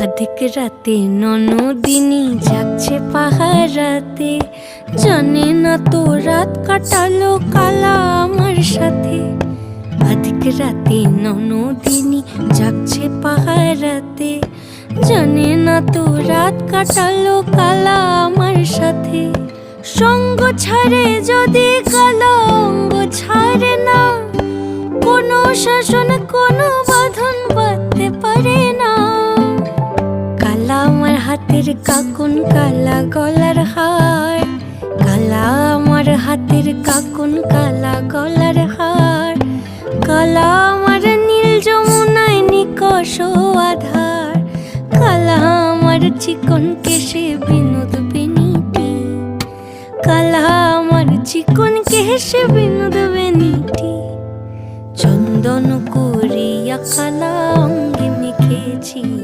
অধিক রাতে ননদিনী যাচ্ছে পাহারাতে, জানে না তো রাত কাটালো কালা আমার সাথে। অধিক রাতে ননদিনী যাচ্ছে পাহারাতে, জানে না তো রাত কাটালো কালা আমার সাথে। সঙ্গ ছাড়ে যদি কালা অঙ্গ ছাড়ে না, কোনো শাসন কোনো বাঁধন বাঁধতে পারে না। কালা আমার হাতের কাকুন কালা গলার হার, কালা আমার হাতের কাকুন কালা গলার হার। কালা আমার নীল যমুনায় নিকষ আধার, কালা আমার চিকন কেশে বিনোদ বেনিটি, কালা আমার চিকন কেশে বিনোদ বেনিটি। চন্দন করিয়া কালা অঙ্গে মেখেছি